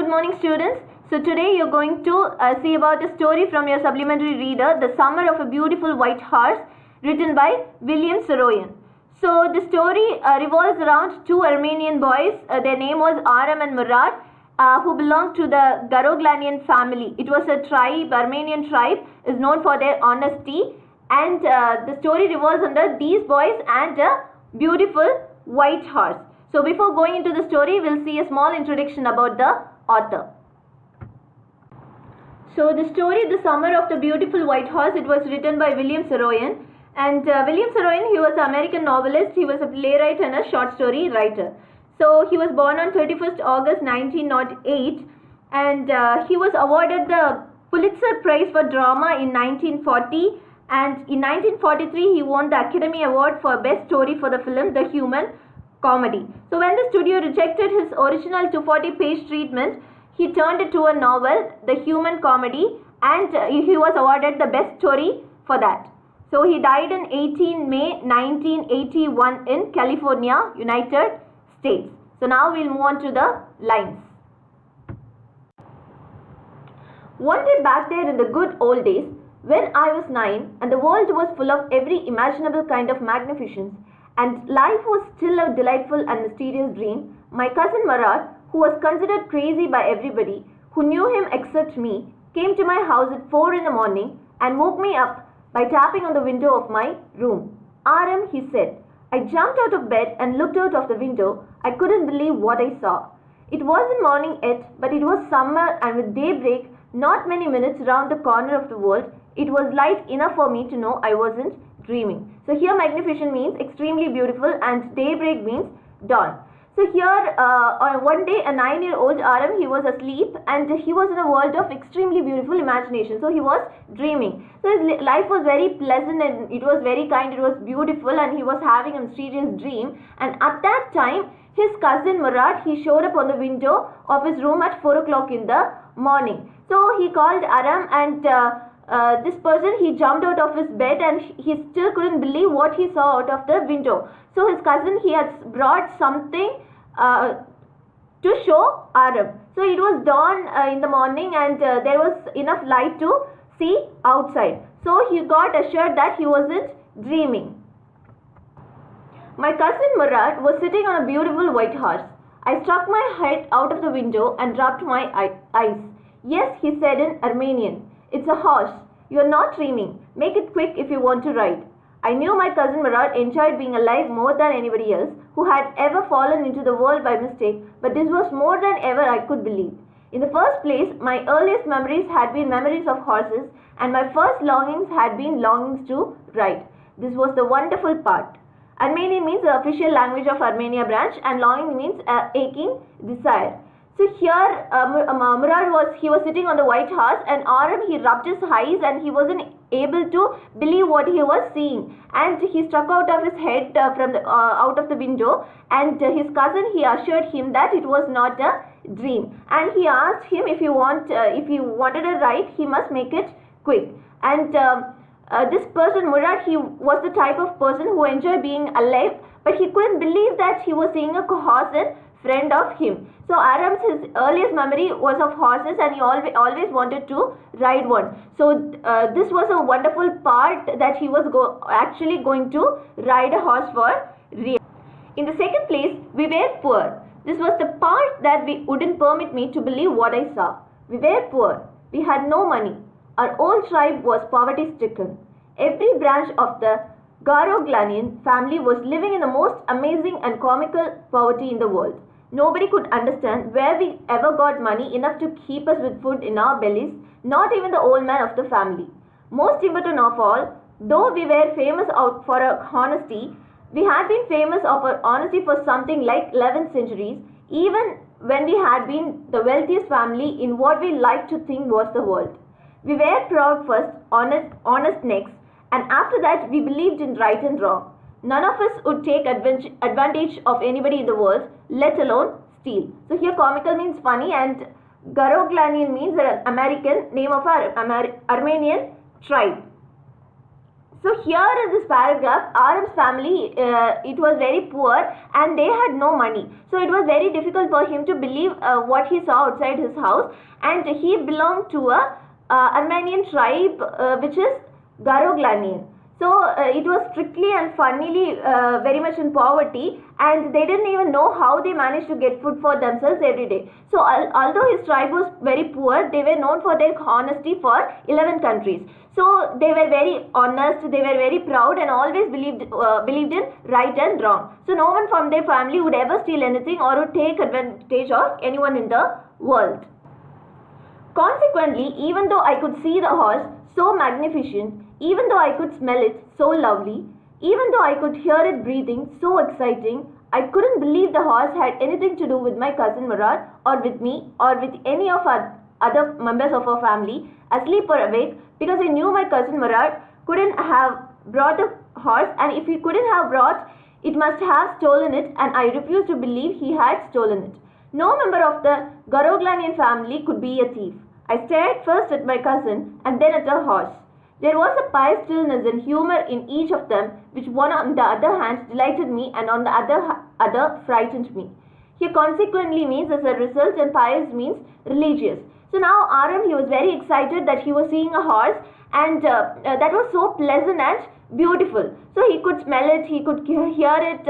Good morning, students. So today you're going to see about a story from your supplementary reader, The Summer of a Beautiful White Horse, written by William Saroyan. So the story revolves around two Armenian boys. Their name was Aram and Murad, who belonged to the Garoglanian family. It was a tribe, Armenian tribe, is known for their honesty. And the story revolves under these boys and a beautiful white horse. So before going into the story, we'll see a small introduction about the author. So the story, The Summer of the Beautiful White Horse, it was written by William Saroyan. And William Saroyan, he was an American novelist, he was a playwright and a short story writer. So he was born on 31st August 1908, and he was awarded the Pulitzer Prize for Drama in 1940, and in 1943 he won the Academy Award for Best Story for the film The Human Comedy. So when the studio rejected his original 240-page treatment, he turned it to a novel, The Human Comedy, and he was awarded the best story for that. So he died on 18 May 1981 in California, United States. So now we'll move on to the lines. One day back there in the good old days, when I was 9 and the world was full of every imaginable kind of magnificence, and life was still a delightful and mysterious dream, my cousin Murad, who was considered crazy by everybody who knew him except me, came to my house at 4 in the morning and woke me up by tapping on the window of my room. Aram, he said. I jumped out of bed and looked out of the window. I couldn't believe what I saw. It wasn't morning yet, but it was summer, and with daybreak, not many minutes round the corner of the world, it was light enough for me to know I wasn't dreaming. So here magnificent means extremely beautiful and daybreak means dawn. So here on one day a 9-year-old Aram, he was asleep and he was in a world of extremely beautiful imagination. So he was dreaming. So his life was very pleasant and it was very kind, it was beautiful, and he was having a mysterious dream. And at that time his cousin Murad, he showed up on the window of his room at 4 o'clock in the morning. So he called Aram, and this person, he jumped out of his bed and he still couldn't believe what he saw out of the window. So his cousin, he had brought something to show Aram. So it was dawn in the morning, and there was enough light to see outside. So he got assured that he wasn't dreaming. My cousin Murad was sitting on a beautiful white horse. I struck my head out of the window and rubbed my eyes. Yes, he said in Armenian. It's a horse. You are not dreaming. Make it quick if you want to ride. I knew my cousin Murad enjoyed being alive more than anybody else who had ever fallen into the world by mistake, but this was more than ever I could believe. In the first place, my earliest memories had been memories of horses, and my first longings had been longings to ride. This was the wonderful part. Armenian means the official language of Armenia branch, and longing means aching desire. So here Murad was sitting on the white horse, and Aram, he rubbed his eyes and he wasn't able to believe what he was seeing, and he struck out of his head out of the window, and his cousin, he assured him that it was not a dream, and he asked him if he wanted a ride, he must make it quick. And this person Murad, he was the type of person who enjoyed being alive, but he couldn't believe that he was seeing a horse in front of him. So Aram's, his earliest memory was of horses, and he always wanted to ride one. So this was a wonderful part that he was actually going to ride a horse for real. In the second place, we were poor. This was the part that wouldn't permit me to believe what I saw. We were poor. We had no money. Our whole tribe was poverty-stricken. Every branch of the Garoglanian family was living in the most amazing and comical poverty in the world. Nobody could understand where we ever got money enough to keep us with food in our bellies, not even the old man of the family. Most important of all, though we were famous for our honesty, we had been famous of our honesty for something like 11 centuries, even when we had been the wealthiest family in what we liked to think was the world. We were proud first, honest next, and after that we believed in right and wrong. None of us would take advantage of anybody in the world, let alone steal. So here comical means funny, and Garoglanian means an American name of our Armenian tribe. So here in this paragraph, Aram's family, it was very poor and they had no money. So it was very difficult for him to believe what he saw outside his house. And he belonged to a Armenian tribe which is Garoglanian. So it was strictly and funnily very much in poverty, and they didn't even know how they managed to get food for themselves every day. So although his tribe was very poor, they were known for their honesty for 11 countries. So they were very honest, they were very proud, and always believed in right and wrong. So no one from their family would ever steal anything or would take advantage of anyone in the world. Consequently, even though I could see the horse so magnificent, even though I could smell it so lovely, even though I could hear it breathing so exciting, I couldn't believe the horse had anything to do with my cousin Murad, or with me, or with any of our other members of our family, asleep or awake, because I knew my cousin Murad couldn't have brought the horse, and if he couldn't have brought, it must have stolen it, and I refused to believe he had stolen it. No member of the Garoglanian family could be a thief. I stared first at my cousin and then at the horse. There was a pious stillness and humor in each of them, which one on the other hand delighted me and on the other frightened me. Here consequently means as a result, and pious means religious. So now Aram, he was very excited that he was seeing a horse, and that was so pleasant and beautiful. So he could smell it, he could hear it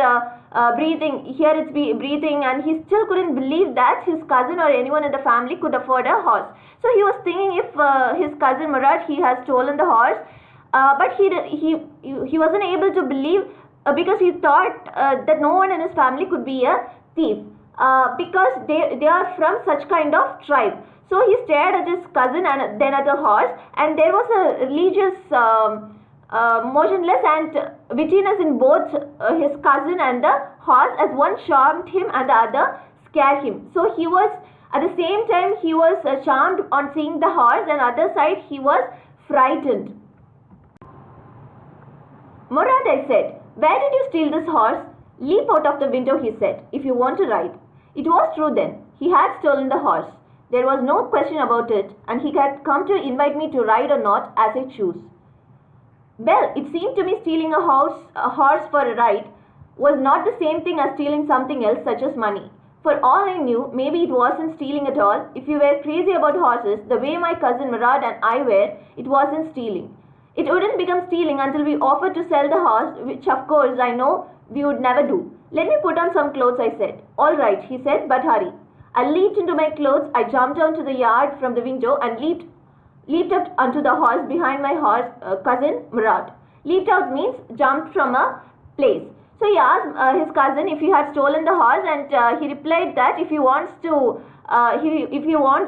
breathing, and he still couldn't believe that his cousin or anyone in the family could afford a horse. So he was thinking if his cousin Murad, he has stolen the horse, but he wasn't able to believe because he thought that no one in his family could be a thief because they are from such kind of tribe. So he stared at his cousin and then at the horse, and there was a religious motionless and wittiness in both his cousin and the horse, as one charmed him and the other scared him. So he was, at the same time, he was charmed on seeing the horse, and other side he was frightened. Murad, I said, where did you steal this horse? Leap out of the window, he said, if you want to ride. It was true then. He had stolen the horse. There was no question about it, and he had come to invite me to ride or not as I choose. Well, it seemed to me stealing a horse for a ride was not the same thing as stealing something else, such as money. For all I knew, maybe it wasn't stealing at all. If you were crazy about horses, the way my cousin Murad and I were, it wasn't stealing. It wouldn't become stealing until we offered to sell the horse, which of course I know we would never do. Let me put on some clothes, I said. All right, he said, but hurry. I leaped into my clothes, I jumped onto the yard from the window and leaped up onto the horse behind my cousin Murad. Leaped out means jumped from a place. So he asked his cousin if he had stolen the horse, and he replied that if he wants a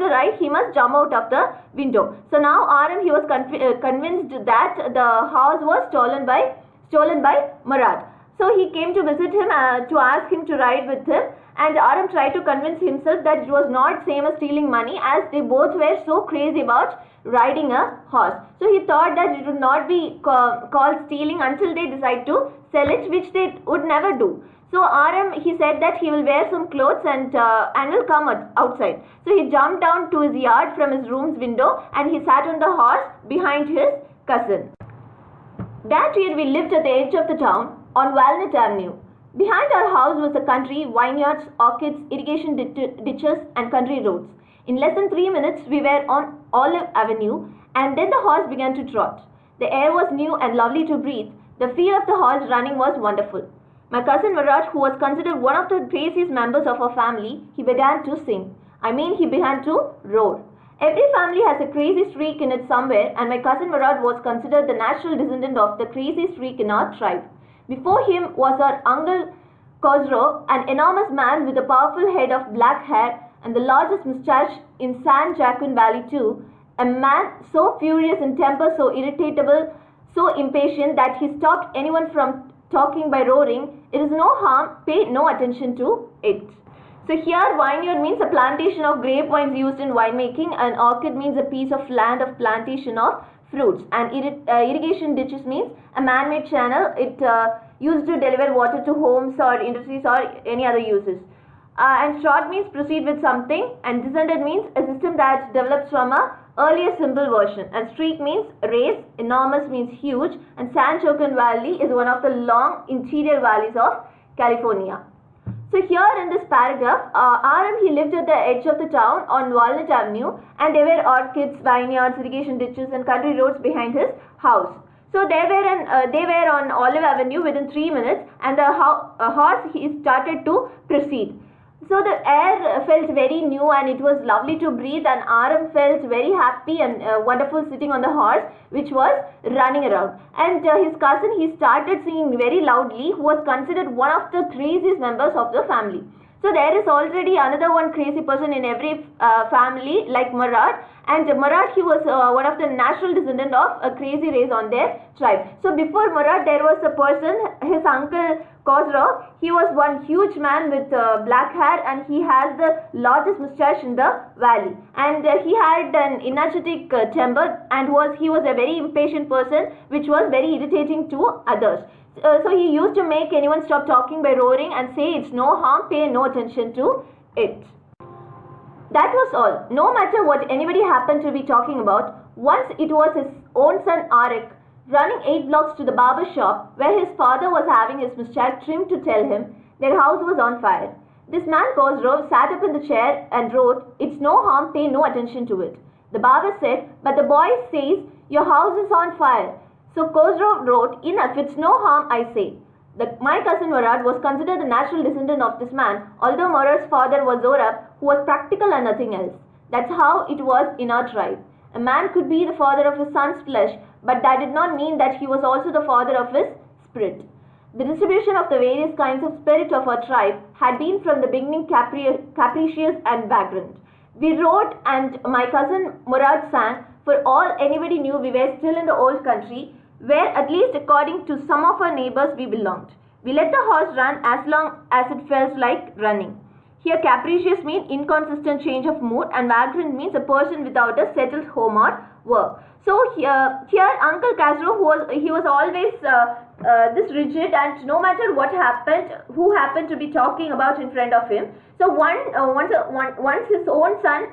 ride, he must jump out of the window. So now Aram, he was convinced that the horse was stolen by Murad. So he came to visit him to ask him to ride with him, and Aram tried to convince himself that it was not same as stealing money, as they both were so crazy about riding a horse. So he thought that it would not be called stealing until they decide to sell it, which they would never do. So Aram, he said that he will wear some clothes and will come outside. So he jumped down to his yard from his room's window, and he sat on the horse behind his cousin. That year we lived at the edge of the town on Walnut Avenue. Behind our house was the country, vineyards, orchids, irrigation ditches and country roads. In less than 3 minutes we were on Olive Avenue, and then the horse began to trot. The air was new and lovely to breathe. The feel of the horse running was wonderful. My cousin Murad, who was considered one of the craziest members of our family, he began to sing. He began to roar. Every family has a crazy streak in it somewhere, and my cousin Murad was considered the natural descendant of the crazy streak in our tribe. Before him was our uncle Khosrow, an enormous man with a powerful head of black hair and the largest moustache in San Joaquin Valley too, a man so furious in temper, so irritable, so impatient that he stopped anyone from talking by roaring. It is no harm, pay no attention to it. So here vineyard means a plantation of grapevines used in winemaking, and orchid means a piece of land of plantation of fruits, and irrigation ditches means a man-made channel. It used to deliver water to homes or industries or any other uses. And short means proceed with something, and descended means a system that develops from a earlier simple version. And streak means race, enormous means huge, and San Joaquin Valley is one of the long interior valleys of California. So here in this paragraph, RM, he lived at the edge of the town on Walnut Avenue, and there were orchards, vineyards, irrigation ditches, and country roads behind his house. So they were on Olive Avenue within 3 minutes, and the horse he started to proceed. So the air felt very new and it was lovely to breathe, and RM felt very happy and wonderful sitting on the horse which was running around. And his cousin, he started singing very loudly, who was considered one of the craziest members of the family. So there is already another one crazy person in every family like Murat, and Murat, he was one of the natural descendant of a crazy race on their tribe. So before Murat there was a person, his uncle Khosrow. He was one huge man with black hair, and he has the largest mustache in the valley, and he had an energetic temper, and he was a very impatient person, which was very irritating to others. So he used to make anyone stop talking by roaring and say it's no harm, pay no attention to it. That was all. No matter what anybody happened to be talking about, once it was his own son Arik running 8 blocks to the barber shop where his father was having his mustache trimmed to tell him their house was on fire. This man Khosrow sat up in the chair and wrote, "It's no harm, pay no attention to it." The barber said, "But the boy says your house is on fire." So Khosrow wrote, "Enough, it's no harm, I say." My cousin Murat was considered the natural descendant of this man, although Murat's father was Zorab, who was practical and nothing else. That's how it was in our tribe. A man could be the father of his son's flesh, but that did not mean that he was also the father of his spirit. The distribution of the various kinds of spirit of our tribe had been from the beginning capricious and vagrant. We wrote, and my cousin Murat sang, for all anybody knew we were still in the old country, where at least according to some of our neighbors we belonged. We let the horse run as long as it felt like running. Here capricious means inconsistent change of mood, and vagrant means a person without a settled home or work. So here Uncle Khosrow, he was always this rigid, and no matter what happened, who happened to be talking about in front of him. So once his own son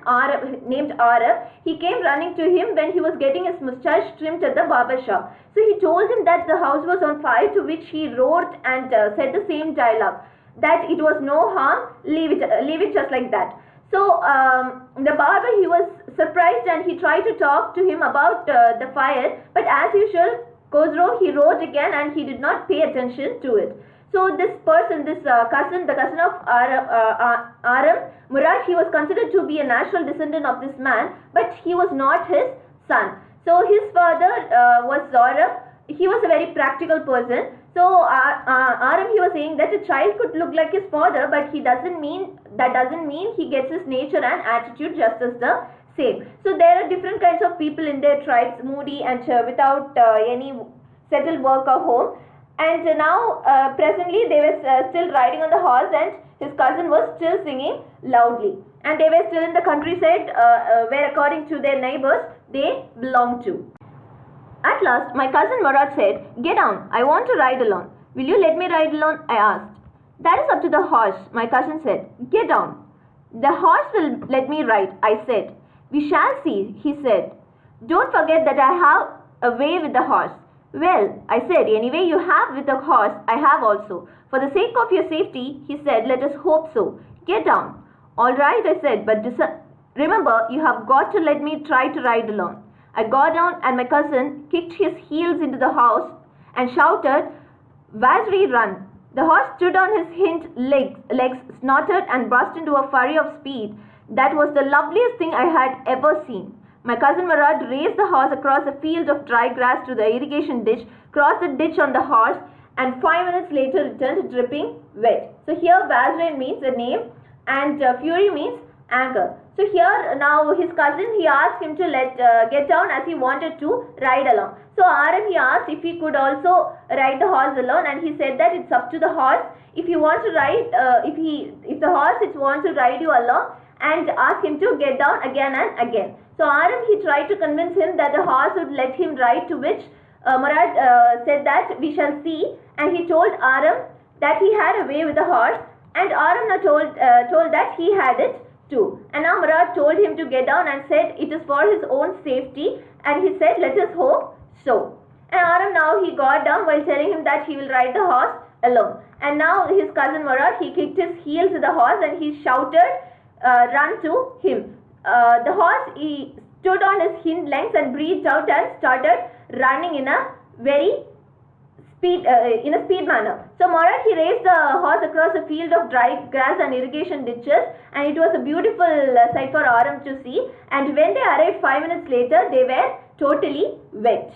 named Arab, he came running to him when he was getting his mustache trimmed at the barber shop. So he told him that the house was on fire, to which he roared and said the same dialogue, that it was no harm, leave it just like that. So the barber, he was surprised, and he tried to talk to him about the fire, but as usual Khosrow, he wrote again, and he did not pay attention to it. So this person, the cousin of Aram, Murat, he was considered to be a natural descendant of this man, but he was not his son. So his father was Zorab. He was a very practical person. So Aram, he was saying that a child could look like his father, but that doesn't mean he gets his nature and attitude just as the same. So there are different kinds of people in their tribes, moody and without any settled work or home. And now presently they were still riding on the horse, and his cousin was still singing loudly. And they were still in the countryside where according to their neighbors they belonged to. At last my cousin Murat said, "Get down, I want to ride alone." "Will you let me ride alone?" I asked. "That is up to the horse," my cousin said. "Get down." "The horse will let me ride," I said. "We shall see," he said. "Don't forget that I have a way with the horse." "Well," I said, "anyway you have with the horse, I have also. For the sake of your safety," he said, "let us hope so. Get down." "All right," I said, "but remember, you have got to let me try to ride alone." I got down, and my cousin kicked his heels into the house and shouted, "Vasri, run!" The horse stood on his hind legs, snorted, and burst into a flurry of speed. That was the loveliest thing I had ever seen. My cousin Murat raced the horse across a field of dry grass to the irrigation ditch, crossed the ditch on the horse, and 5 minutes later returned dripping wet. So here Vasri means a name, and fury means anger. So here now his cousin, he asked him to get down, as he wanted to ride along. So Aram, he asked if he could also ride the horse alone, and he said that it's up to the horse. If you want to ride, if the horse wants to ride you along, and ask him to get down again and again. So Aram, he tried to convince him that the horse would let him ride, to which Murat said that we shall see, and he told Aram that he had a way with the horse, And Aram now told that he had it too. And now Murad told him to get down and said it is for his own safety, and he said, let us hope so. And Aram now he got down while telling him that he will ride the horse alone. And now his cousin Murad, he kicked his heels to the horse and he shouted, run to him. The horse, he stood on his hind legs and breathed out and started running in a very speed manner. So Murad, he raced the horse across a field of dry grass and irrigation ditches, and it was a beautiful sight for Aram to see. And when they arrived 5 minutes later, they were totally wet.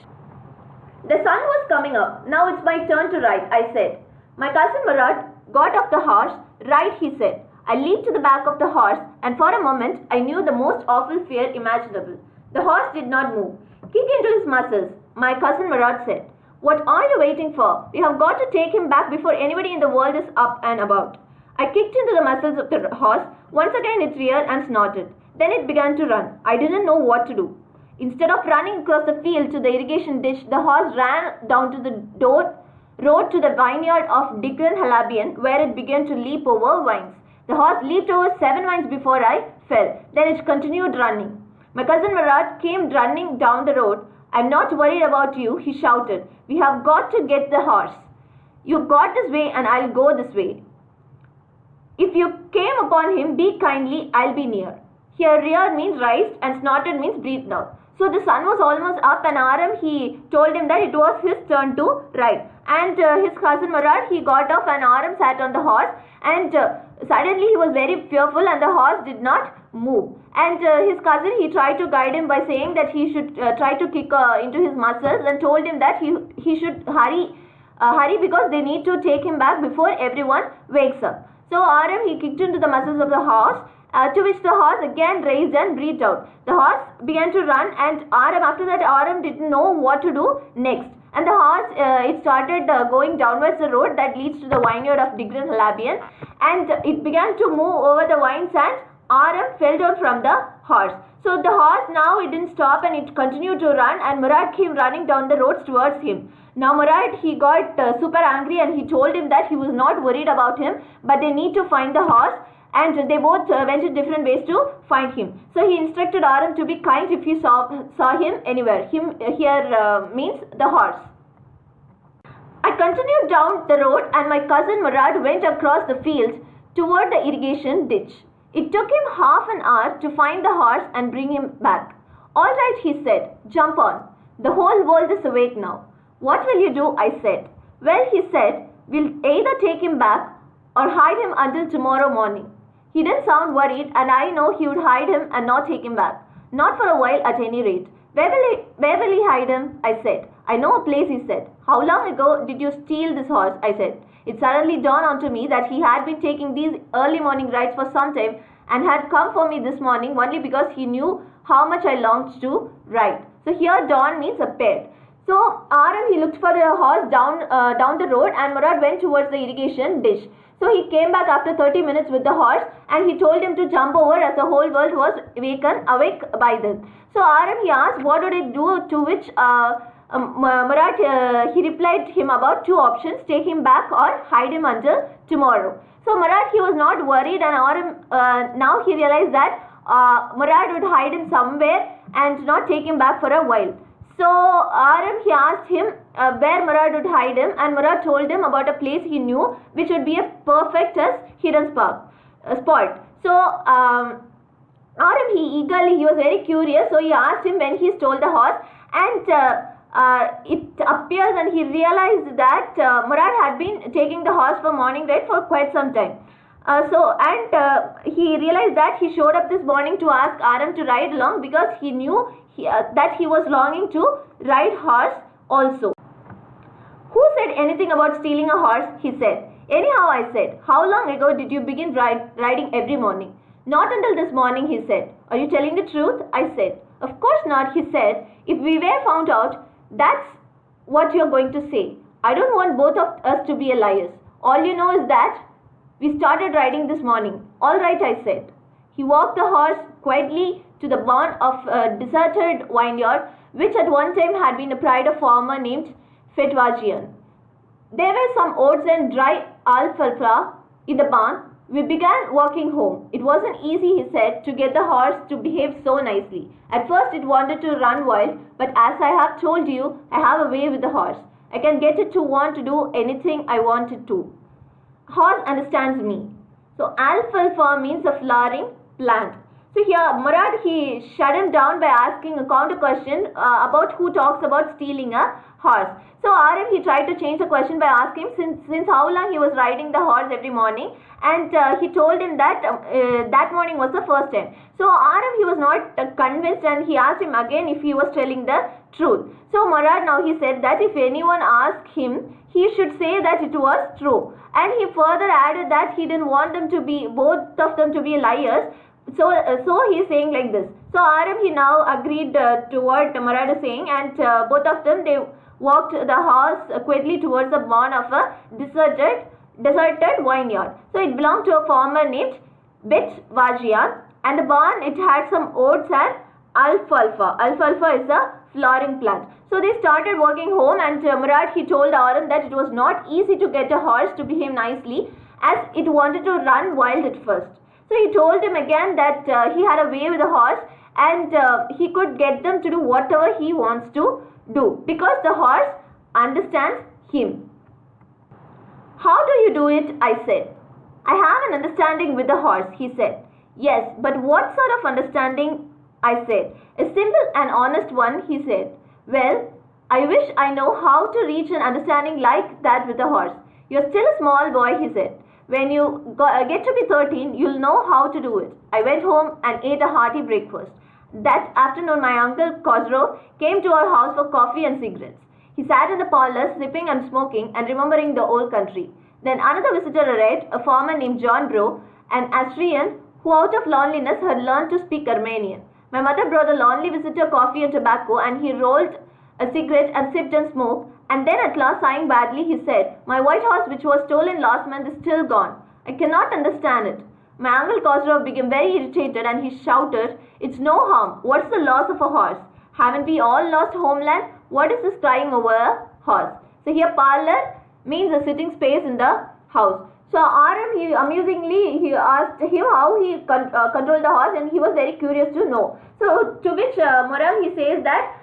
The sun was coming up. Now it's my turn to ride, I said. My cousin Murad got off the horse. Ride, he said. I leaped to the back of the horse, and for a moment I knew the most awful fear imaginable. The horse did not move. Kick into his muscles, my cousin Murad said. What are you waiting for? We have got to take him back before anybody in the world is up and about. I kicked into the muscles of the horse. Once again it reared and snorted. Then it began to run. I didn't know what to do. Instead of running across the field to the irrigation ditch, the horse ran down to the road to the vineyard of Digran Halabian, where it began to leap over vines. The horse leaped over 7 vines before I fell. Then it continued running. My cousin Murad came running down the road. I'm not worried about you, he shouted. We have got to get the horse. You got this way and I'll go this way. If you came upon him, be kindly, I'll be near. Here reared means raised and snorted means breathed out. So the sun was almost up, and Aram, he told him that it was his turn to ride. And his cousin Murad, he got off, and Aram sat on the horse, and suddenly he was very fearful and the horse did not move. And his cousin, he tried to guide him by saying that he should try to kick into his muscles, and told him that he should hurry because they need to take him back before everyone wakes up. So Aram, he kicked into the muscles of the horse, to which the horse again raised and breathed out. The horse began to run, and after that Aram didn't know what to do next. And the horse, it started going downwards the road that leads to the vineyard of Digran Halabian, and it began to move over the vines, and Aram fell down from the horse. So the horse now, it didn't stop and it continued to run, and Murad came running down the roads towards him. Now Murad, he got super angry, and he told him that he was not worried about him, but they need to find the horse. And they both went in different ways to find him. So he instructed Aram to be kind if he saw him anywhere. Him here means the horse. I continued down the road, and my cousin Murad went across the field toward the irrigation ditch. It took him half an hour to find the horse and bring him back. All right, he said, jump on. The whole world is awake now. What will you do? I said. Well, he said, we'll either take him back or hide him until tomorrow morning. He didn't sound worried, and I know he would hide him and not take him back. Not for a while at any rate. Where will he hide him? I said. I know a place, he said. How long ago did you steal this horse? I said. It suddenly dawned onto me that he had been taking these early morning rides for some time and had come for me this morning only because he knew how much I longed to ride. So here dawn means appeared. So Aram, he looked for the horse down the road, and Murad went towards the irrigation ditch. So he came back after 30 minutes with the horse, and he told him to jump over as the whole world was awake by then. So Aram, he asked what would it do, to which Murad, he replied him about two options: take him back or hide him until tomorrow. So Murad, he was not worried, and Aram, now he realized that Murad would hide him somewhere and not take him back for a while. So Aram, he asked him where Murad would hide him, and Murad told him about a place he knew which would be a perfect hidden spot. So Aram, he was very curious, so he asked him when he stole the horse, and it appears, and he realized that Murad had been taking the horse for morning ride for quite some time. He realized that he showed up this morning to ask Aram to ride along because he knew that he was longing to ride horse also. Who said anything about stealing a horse? He said. Anyhow, I said, how long ago did you begin riding every morning? Not until this morning, he said. Are you telling the truth? I said. Of course not, he said. If we were found out, that's what you're going to say. I don't want both of us to be liars. All you know is that we started riding this morning. All right, I said. He walked the horse quietly to the barn of a deserted vineyard, which at one time had been the pride of a farmer named Fetwajian. There were some oats and dry alfalfa in the barn, We began walking home. It wasn't easy, he said, to get the horse to behave so nicely. At first it wanted to run wild, but as I have told you, I have a way with the horse. I can get it to want to do anything I want it to. Horse understands me. So alfalfa means a flowering plant. So here Murad, he shut him down by asking a counter question about who talks about stealing a horse. So Arif, he tried to change the question by asking since how long he was riding the horse every morning, and he told him that that morning was the first time. So Arif, he was not convinced, and he asked him again if he was telling the truth. So Murad, now he said that if anyone asked him, he should say that it was true, and he further added that he didn't want them to be, both of them to be liars. So he's saying like this. So Arif, he now agreed to what Murad is saying, and both of them, they walked the horse quickly towards the barn of a deserted vineyard. So it belonged to a farmer named Bet Vajian, and the barn, it had some oats and alfalfa. Alfalfa is a flowering plant. So they started walking home, and Murad, he told Arif that it was not easy to get a horse to behave nicely, as it wanted to run wild at first. So he told him again that he had a way with the horse, and he could get them to do whatever he wants to do because the horse understands him. How do you do it? I said. I have an understanding with the horse, he said. Yes, but what sort of understanding? I said. A simple and honest one, he said. Well, I wish I know how to reach an understanding like that with the horse. You're still a small boy, he said. When you get to be 13, you'll know how to do it. I went home and ate a hearty breakfast. That afternoon, my uncle Khosrow came to our house for coffee and cigarettes. He sat in the parlor, sipping and smoking and remembering the old country. Then another visitor arrived, a farmer named John Bro, an Austrian who out of loneliness had learned to speak Armenian. My mother brought the lonely visitor coffee and tobacco, and he rolled a cigarette and sipped and smoked. And then at last, sighing badly, he said, My white horse which was stolen last month is still gone. I cannot understand it. My uncle Khosrow became very irritated, and he shouted, It's no harm. What's the loss of a horse? Haven't we all lost homeland? What is this crying over a horse? So here parlor means a sitting space in the house. So Aram, he amusingly, he asked him how he controlled the horse, and he was very curious to know. So to which Muram, he says that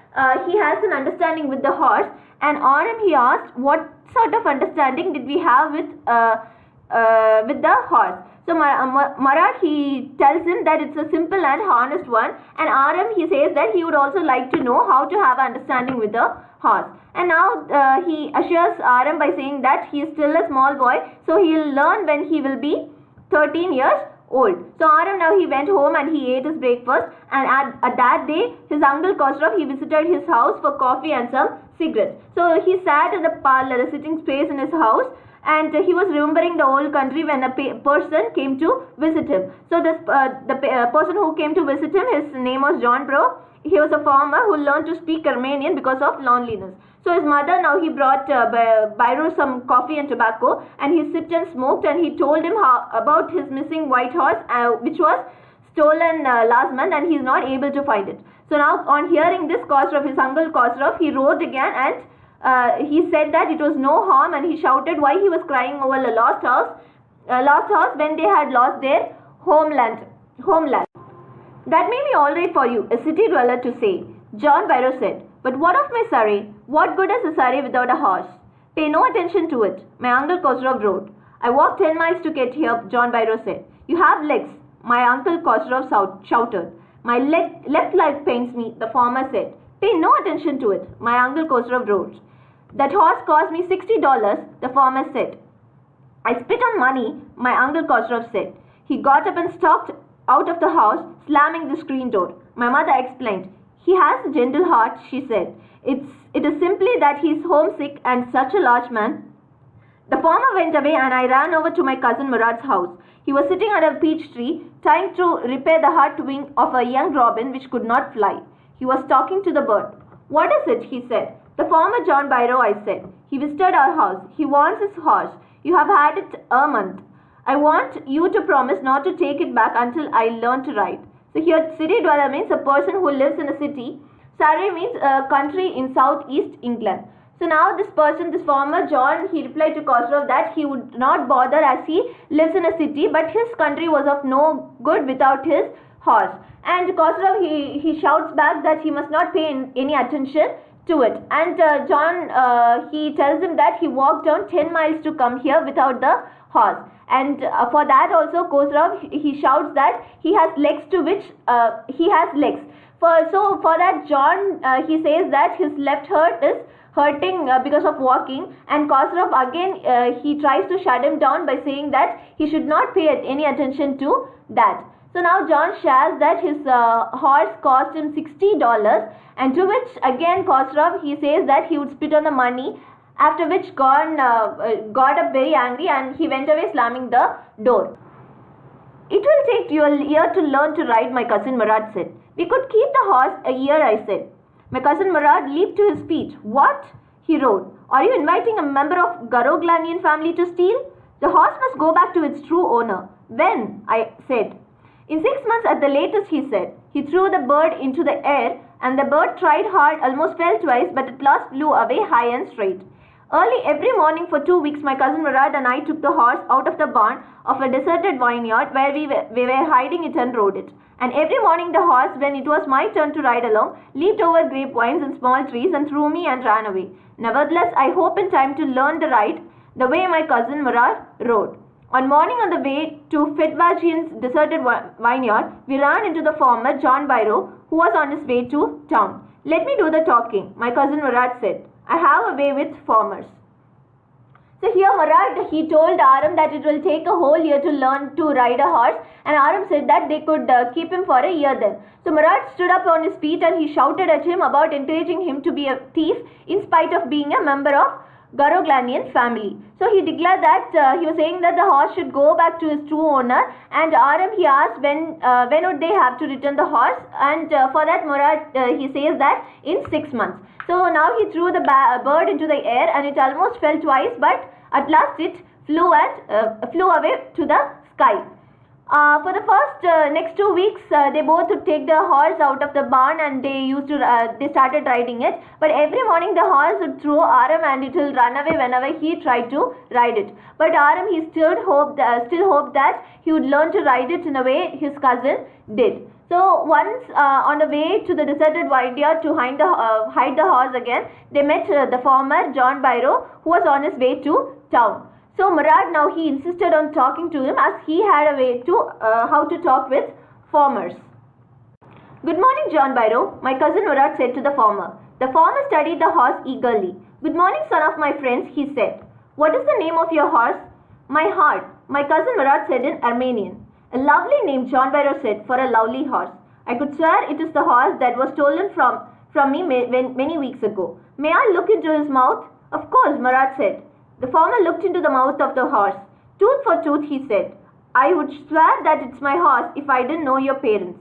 he has an understanding with the horse, and Aram, he asked what sort of understanding did we have with the horse. So Marat, he tells him that it's a simple and honest one, and Aram, he says that he would also like to know how to have understanding with the horse. And now he assures Aram by saying that he is still a small boy, so he will learn when he will be 13 years old. So Aram, now he went home and he ate his breakfast, and at that day his uncle Khosrow, he visited his house for coffee and some cigarettes. So he sat in the parlor, the sitting space in his house, and he was remembering the old country when a person came to visit him. So the person who came to visit him, his name was John Bro. He was a farmer who learned to speak Armenian because of loneliness. So his mother, now he brought Byro some coffee and tobacco, and he sipped and smoked, and he told him about his missing white horse, which was stolen last month, and he is not able to find it. So now on hearing this, Khosrow, his uncle Khosrow, he wrote again, and he said that it was no harm, and he shouted why he was crying over the lost house when they had lost their homeland. That may be all right for you, a city dweller, to say, John Byro said. But what of my surrey? What good is a surrey without a horse? Pay no attention to it, my uncle Khosrow wrote. I walked 10 miles to get here, John Byro said. You have legs, my uncle Khosrow shouted. My left leg pains me, the farmer said. Pay no attention to it, my uncle Khosrow wrote. That horse cost me $60, the farmer said. I spit on money, my uncle Khosrow said. He got up and stalked out of the house, slamming the screen door. My mother explained. He has a gentle heart, she said. It is simply that he is homesick and such a large man. The farmer went away, and I ran over to my cousin Murad's house. He was sitting under a peach tree, trying to repair the hurt wing of a young robin which could not fly. He was talking to the bird. What is it? He said. The farmer John Byro, I said. He visited our house. He wants his horse. You have had it a month. I want you to promise not to take it back until I learn to ride. So here, city dweller means a person who lives in a city. Surrey means a country in southeast England. So now this person, this farmer John, he replied to Khosrow that he would not bother as he lives in a city, but his country was of no good without his horse. And Khosrow, he shouts back that he must not pay any attention to it. And John, he tells him that he walked down 10 miles to come here without the horse. And for that also Khosrow, he shouts that he has legs to which he has legs. For that John, he says that his left hurt is hurting because of walking, and Khosrow again he tries to shut him down by saying that he should not pay any attention to that. So now John shares that his horse cost him $60, and to which again Khosrow, he says that he would spit on the money, after which John got up very angry and he went away slamming the door. It will take you a year to learn to ride, my cousin Murad said. We could keep the horse a year, I said. My cousin Murad leaped to his feet. What? He roared. Are you inviting a member of Garoglanian family to steal? The horse must go back to its true owner. When? I said. In 6 months at the latest, he said. He threw the bird into the air, and the bird tried hard, almost fell twice, but at last flew away high and straight. Early every morning for 2 weeks, my cousin Murad and I took the horse out of the barn of a deserted vineyard where we were hiding it and rode it. And every morning the horse, when it was my turn to ride along, leaped over grapevines and small trees and threw me and ran away. Nevertheless, I hope in time to learn the ride the way my cousin Murad rode. On morning on the way to Fitwajian's deserted vineyard, we ran into the farmer John Byrow, who was on his way to town. Let me do the talking, my cousin Murad said. I have a way with farmers. So here Murad, he told Aram that it will take a whole year to learn to ride a horse, and Aram said that they could keep him for a year then. So Murad stood up on his feet and he shouted at him about encouraging him to be a thief in spite of being a member of Garoglanian family. So he declared that he was saying that the horse should go back to his true owner, and Aram, he asked when would they have to return the horse, and for that Murad, he says that in 6 months. So now he threw the bird into the air and it almost fell twice, but at last it flew away to the sky. For the first next 2 weeks, they both would take the horse out of the barn and they started riding it. But every morning the horse would throw Aram and it will run away whenever he tried to ride it. But Aram, he still hoped that he would learn to ride it in a way his cousin did. So once on the way to the deserted vineyard to hide the horse again, they met the farmer John Byrow, who was on his way to town. So Murad, now he insisted on talking to him, as he had a way to how to talk with farmers. Good morning, John Byrow, my cousin Murad said to the farmer. The farmer studied the horse eagerly. Good morning, son of my friends, he said. What is the name of your horse? My heart, my cousin Murad said in Armenian. A lovely name, John Byrow said, for a lovely horse. I could swear it is the horse that was stolen from me many weeks ago. May I look into his mouth? Of course, Murad said. The farmer looked into the mouth of the horse. Tooth for tooth, he said. I would swear that it's my horse if I didn't know your parents.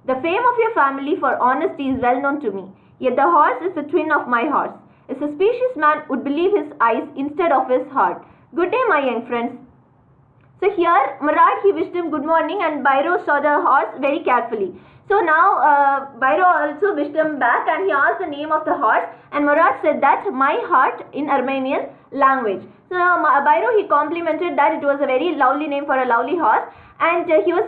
The fame of your family for honesty is well known to me. Yet the horse is the twin of my horse. A suspicious man would believe his eyes instead of his heart. Good day, my young friends. So here, Murad, he wished him good morning, and Byrow saw the horse very carefully. So now, Byrow also wished him back, and he asked the name of the horse, and Murad said that, my heart, in Armenian language. So now, Byrow, he complimented that it was a very lovely name for a lovely horse, and he was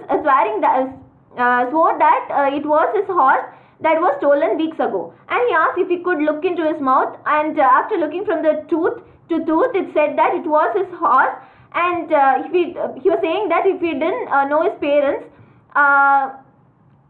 swore that it was his horse that was stolen weeks ago. And he asked if he could look into his mouth, and after looking from the tooth to tooth, it said that it was his horse. And he was saying that if he didn't know his parents,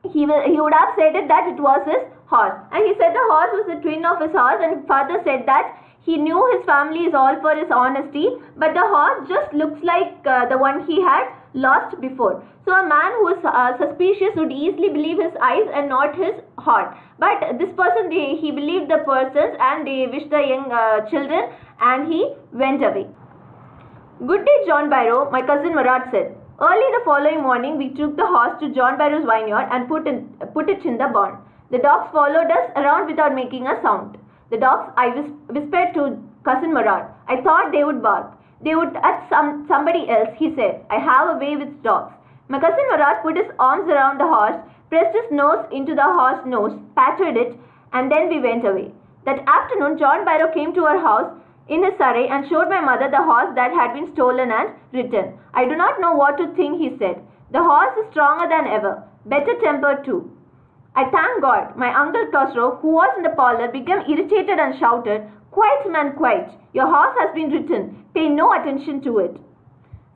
he would have said that it was his horse. And he said the horse was the twin of his horse, and further said that he knew his family is all for his honesty, but the horse just looks like the one he had lost before. So a man who is suspicious would easily believe his eyes and not his heart. But this person, he believed the persons, and they wished the young children, and he went away. Good day, John Byrow, my cousin Murad said. Early the following morning, we took the horse to John Byrow's vineyard and put it in the barn. The dogs followed us around without making a sound. The dogs, I whispered to cousin Murad. I thought they would bark. They would at somebody else, he said. I have a way with dogs. My cousin Murad put his arms around the horse, pressed his nose into the horse's nose, patted it, and then we went away. That afternoon, John Barrow came to our house in his surrey and showed my mother the horse that had been stolen and ridden. I do not know what to think, he said. The horse is stronger than ever, better tempered too. I thank God. My uncle Khosrow, who was in the parlor, became irritated and shouted, "Quiet, man, quiet. Your horse has been ridden. Pay no attention to it."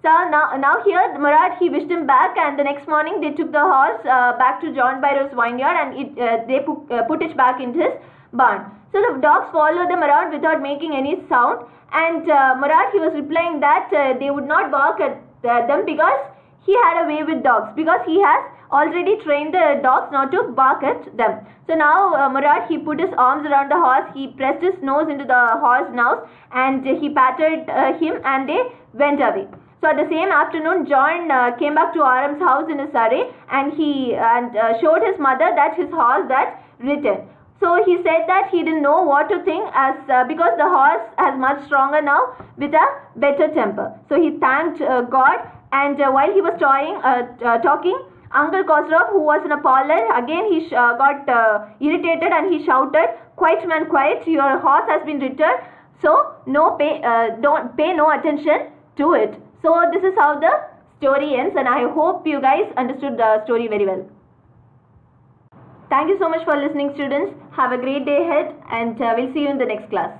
So now here Murad, he wished him back, and the next morning they took the horse back to John Barrow's vineyard, and they put it back into his barn. So the dogs followed them around without making any sound, and Murad, he was replying that they would not bark at them because he had a way with dogs, because he has already trained the dogs not to bark at them. So now Murad, he put his arms around the horse, he pressed his nose into the horse's nose, and he patted him, and they went away. So at the same afternoon, John came back to Aram's house in his surrey, and he showed his mother that his horse that ridden. So he said that he didn't know what to think, as because the horse has much stronger now with a better temper. So he thanked God, and while he was talking, Uncle Khosrow, who was in a parlor, again he got irritated, and he shouted, "Quiet, man, quiet! Your horse has been ridden, so don't pay no attention to it." So this is how the story ends, and I hope you guys understood the story very well. Thank you so much for listening, students. Have a great day ahead, and we'll see you in the next class.